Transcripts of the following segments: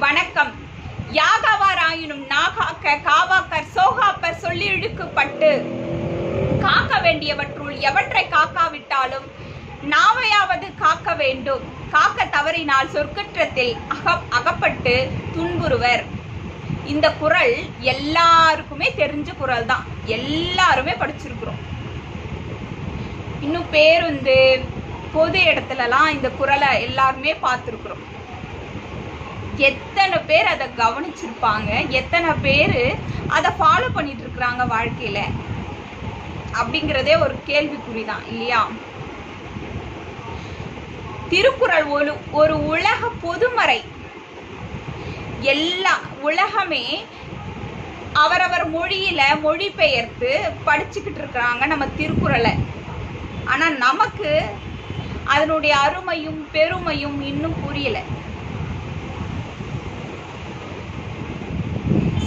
வணக்கம். யாகாவாராயினும் நாகாக்க காவாக்கர் சோகாப்பர் சொல்லி இழுக்கப்பட்டு காக்க வேண்டியவற்றுள் எவற்றை காக்காவிட்டாலும் நாவையாவது காக்க வேண்டும். காக்க தவறினால் சொற்குற்றத்தில் அகப்பட்டு துன்புறுவர். இந்த குறள் எல்லாருக்குமே தெரிஞ்ச குறள் தான், எல்லாருமே படிச்சிருக்கிறோம். இன்னும் பேருந்து பொது இடத்துலலாம் இந்த குறளை எல்லாருமே பார்த்துருக்குறோம். எத்தனை பேர் அதை கவனிச்சிருப்பாங்க, எத்தனை பேர் அதை ஃபாலோ பண்ணிட்டு இருக்கிறாங்க வாழ்க்கையில அப்படிங்கிறதே ஒரு கேள்விக்குறிதான் இல்லையா? திருக்குறள் ஒரு உலக பொதுமறை. எல்லா உலகமே அவரவர் மொழியில மொழிபெயர்த்து படிச்சுக்கிட்டு இருக்கிறாங்க நம்ம திருக்குறளை. ஆனா நமக்கு அதனுடைய அருமையும் பெருமையும் இன்னும் புரியல.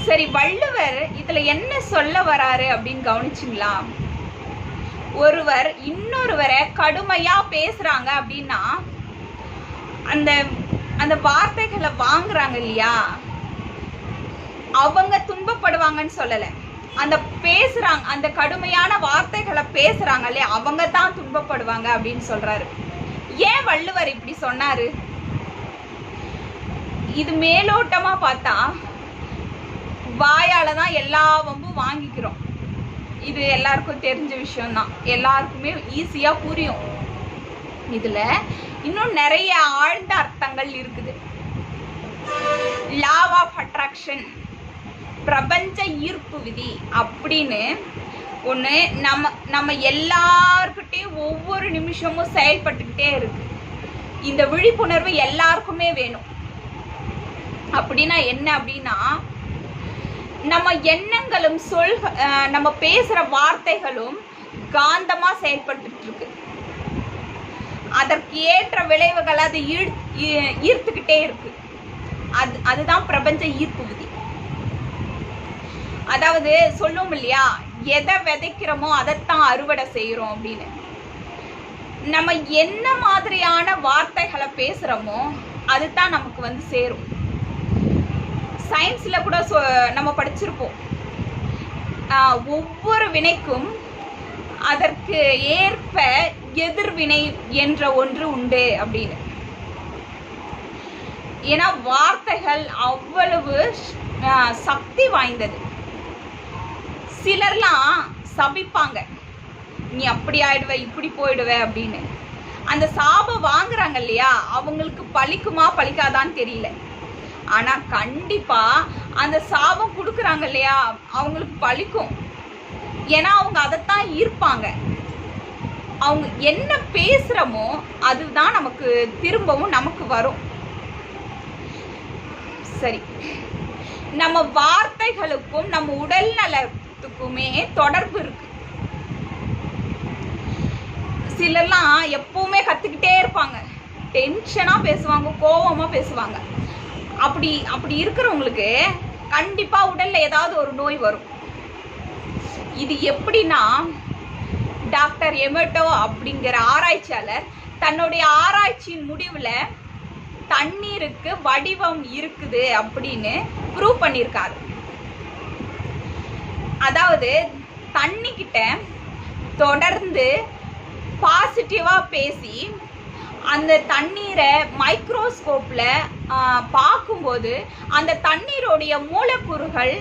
சரி, வள்ளுவர் இதுல என்ன சொல்ல வராரு அப்படின்னு கவனிச்சிங்களா? ஒருவர் இன்னொருவரை கடுமையா பேசுறாங்க அப்படின்னா அந்த அந்த வார்த்தைகளை வாங்குறாங்க இல்லையா, அவங்க துன்பப்படுவாங்கன்னு சொல்லல. அந்த பேசுறாங்க, அந்த கடுமையான வார்த்தைகளை பேசுறாங்க இல்லையா, அவங்க தான் துன்பப்படுவாங்க அப்படின்னு சொல்றாரு. ஏன் வள்ளுவர் இப்படி சொன்னாரு? இது மேலோட்டமா பார்த்தா வாயால தான் எல்லா வம்பும் வாங்கிக்கிறோம். இது எல்லாருக்கும் தெரிஞ்ச விஷயம்தான், எல்லாருக்குமே ஈஸியா புரியும். இதுல இன்னும் நிறைய ஆழ்ந்த அர்த்தங்கள் இருக்குது. லா ஆஃப் அட்ராக்ஷன், பிரபஞ்ச ஈர்ப்பு விதி அப்படின்னு ஒண்ணு நம்ம எல்லார்கிட்டையும் ஒவ்வொரு நிமிஷமும் செயல்பட்டுக்கிட்டே இருக்கு. இந்த விழிப்புணர்வு எல்லாருக்குமே வேணும். அப்படின்னா என்ன அப்படின்னா, நம்ம எண்ணங்களும் நம்ம பேசுற வார்த்தைகளும் காந்தமா செயல்பட்டு இருக்கு. அதற்கு ஏற்ற விளைவுகள் அது ஈர்த்துக்கிட்டே இருக்கு. அதுதான் பிரபஞ்ச ஈர்ப்பு விதி. அதாவது சொல்லுவோம் இல்லையா, எதை விதைக்கிறோமோ அதைத்தான் அறுவடை செய்யறோம் அப்படின்னு. நம்ம என்ன மாதிரியான வார்த்தைகளை பேசுறோமோ அதுதான் நமக்கு வந்து சேரும். சயின்ஸ்ல கூட நம்ம படிச்சிருப்போம், ஒவ்வொரு வினைக்கும் அதற்கு ஏற்ப எதிர்வினை என்ற ஒன்று உண்டு அப்படின்னு. ஏன்னா வார்த்தைகள் அவ்வளவு சக்தி வாய்ந்தது. சிலர்லாம் சபிப்பாங்க, நீ அப்படி ஆயிடுவ, இப்படி போயிடுவ அப்படின்னு. அந்த சாபம் வாங்குறாங்க இல்லையா, அவங்களுக்கு பலிக்குமா பலிக்காதான்னு தெரியல. ஆனா கண்டிப்பா அந்த சாபம் கொடுக்குறாங்க இல்லையா, அவங்களுக்கு பலிக்கும். ஏன்னா அவங்க அதைத்தான் ஈர்ப்பாங்க. அவங்க என்ன பேசுறமோ அதுதான் நமக்கு திரும்பவும் நமக்கு வரும். சரி, நம்ம வார்த்தைகளுக்கும் நம்ம உடல் நலத்துக்குமே தொடர்பு இருக்கு. சிலர்லாம் எப்பவுமே கத்துக்கிட்டே இருப்பாங்க, டென்ஷனா பேசுவாங்க, கோவமா பேசுவாங்க. அப்படி இருக்கிறவங்களுக்கு கண்டிப்பா உடல்ல ஏதாவது ஒரு நோய் வரும். இது எப்படின்னா, டாக்டர் எமெட்டோ அப்படிங்கிற ஆராய்ச்சியாளர் தன்னுடைய ஆராய்ச்சியின் முடிவுல தண்ணீருக்கு வடிவம் இருக்குது அப்படின்னு ப்ரூவ் பண்ணியிருக்காரு. அதாவது தண்ணி கிட்ட தொடர்ந்து பாசிட்டிவா பேசி அந்த தண்ணீரை மைக்ரோஸ்கோப்ல பார்க்கும்போது அந்த தண்ணீருடைய மூலக்கூறுகள்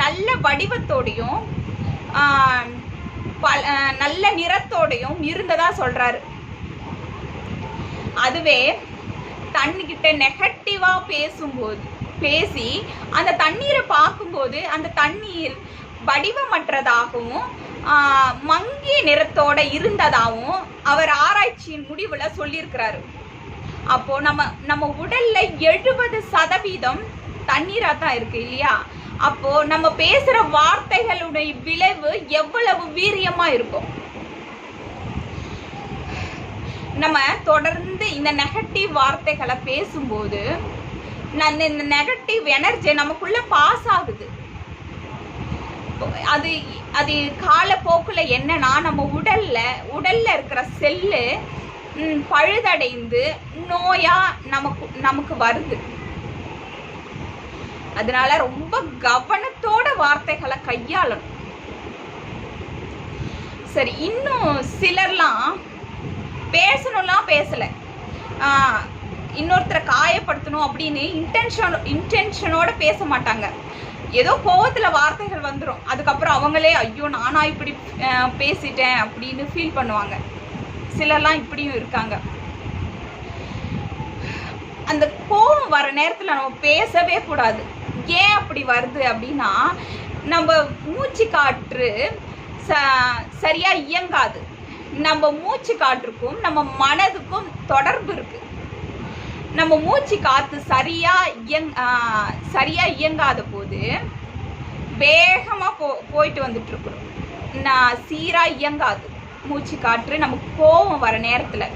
நல்ல வடிவத்தோடையும் நல்ல நிறத்தோடையும் இருந்ததா சொல்றாரு. அதுவே தண்ணிக்கிட்ட நெகட்டிவா பேசி அந்த தண்ணீரை பார்க்கும்போது அந்த தண்ணீர் வடிவமற்றதாகவும் மங்கிய நிறத்தோட இருந்ததாகவும் அவர் ஆராய்ச்சியின் முடிவுல சொல்லியிருக்கிறாரு. அப்போ நம்ம உடல்ல 70% தண்ணீரா தான் இருக்கு இல்லையா? அப்போ நம்ம பேசுற வார்த்தைகளுடைய விளைவு எவ்வளவு வீரியமா இருக்கும். நம்ம தொடர்ந்து இந்த நெகட்டிவ் வார்த்தைகளை பேசும்போது இந்த நெகட்டிவ் எனர்ஜி நமக்குள்ள பாஸ் ஆகுது. அது காலப்போக்குல என்னன்னா, நம்ம உடல்ல இருக்கிற செல்லு பழுதடைந்து நோயா நமக்கு வருது. அதனால ரொம்ப கவனத்தோட வார்த்தைகளை கையாளணும். சரி, இன்னும் சிலர்லாம் பேசணும்லாம் பேசல, இன்னொருத்தரை காயப்படுத்தணும் அப்படின்னு இன்டென்ஷனோட பேச மாட்டாங்க. ஏதோ கோவத்துல வார்த்தைகள் வந்துடும், அதுக்கப்புறம் அவங்களே ஐயோ நானா இப்படி பேசிட்டேன் அப்படின்னு ஃபீல் பண்ணுவாங்க. சிலர்லாம் இப்படியும் இருக்காங்க. அந்த கோவம் வர நேரத்துல நம்ம பேசவே கூடாது. ஏன் அப்படி வருது அப்படின்னா, நம்ம மூச்சு காற்று சரியா இயங்காது. நம்ம மூச்சு காற்றுக்கும் நம்ம மனதுக்கும் தொடர்பு இருக்கு. நம்ம மூச்சு காத்து சரியா இயங்காத போது வேகமா போயிட்டு வந்துட்டு இருக்கிறோம். சீரா இயங்காது மூச்சு காற்று. நமக்கு கோபம் வர நேரத்துல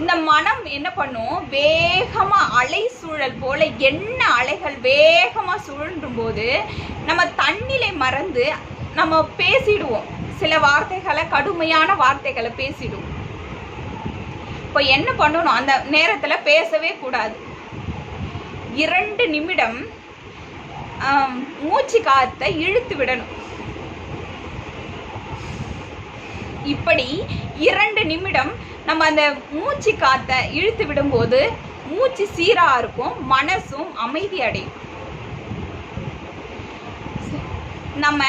இந்த மனம் என்ன பண்ணும், வேகமா அலை சூழல் போல எண்ண அலைகள் வேகமா சுழன்றும் போது நம்ம தன்னிலை மறந்து நம்ம பேசிடுவோம். சில வார்த்தைகளை, கடுமையான வார்த்தைகளை பேசிடுவோம். இப்போ என்ன பண்ணணும், அந்த நேரத்துல பேசவே கூடாது. 2 நிமிடம் மூச்சு காத்தை இழுத்து விடணும். இப்படி 2 நிமிடம் நம்ம அந்த மூச்சு காத்தை இழுத்து விடும்போது மூச்சு சீரா இருக்கும், மனசும் அமைதி அடையும். நம்ம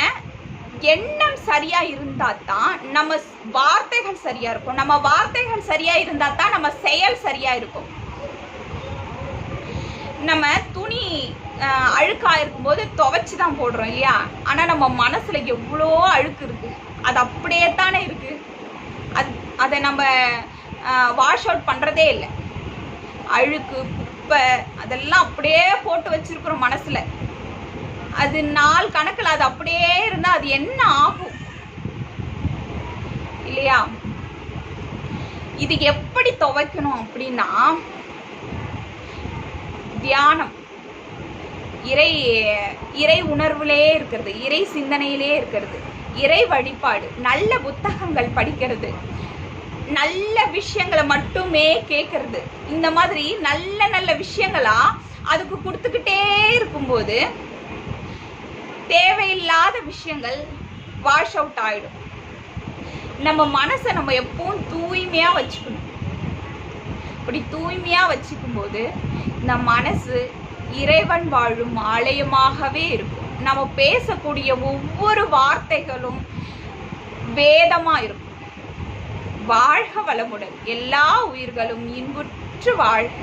எண்ணம் சரியா இருந்தா தான் நம்ம வார்த்தைகள் சரியா இருக்கும். நம்ம வார்த்தைகள் சரியா இருந்தா தான் நம்ம செயல் சரியா இருக்கும். நம்ம துணி அழுக்கா இருக்கும்போது துவைச்சு தான் போடுறோம் இல்லையா, ஆனா நம்ம மனசுல எவ்வளோ அழுக்கு இருக்கு, அது அப்படியே தானே இருக்கு. அதை நம்ம வாஷ் அவுட் பண்றதே இல்லை. அழுக்கு, குப்பை அதெல்லாம் அப்படியே போட்டு வச்சிருக்கிறோம் மனசுல. அது நாள் கணக்குல அது அப்படியே இருந்தா அது என்ன ஆகும் இல்லையா? இது எப்படி துவைக்கணும் அப்படின்னா, தியானம், இறை உணர்வுலே இருக்கிறது, இறை சிந்தனையிலே இருக்கிறது, இறை வழிபாடு, நல்ல புத்தகங்கள் படிக்கிறது, நல்ல விஷயங்களை மட்டுமே கேட்கறது. இந்த மாதிரி நல்ல நல்ல விஷயங்களா அதுக்கு கொடுத்துக்கிட்டே இருக்கும்போது தேவையில்லாத விஷயங்கள் வாஷ் அவுட் ஆயிடும். நம்ம மனசை நம்ம எப்பவும் தூய்மையா வச்சுக்கணும். அப்படி தூய்மையா வச்சுக்கும் போது இந்த மனசு இறைவன் வாழும் ஆலயமாகவே இருக்கும். நம்ம பேசக்கூடிய ஒவ்வொரு வார்த்தைகளும் வேதமா இருக்கும். வாழ்க வளமுடன். எல்லா உயிர்களும் இன்புற்று வாழ்க.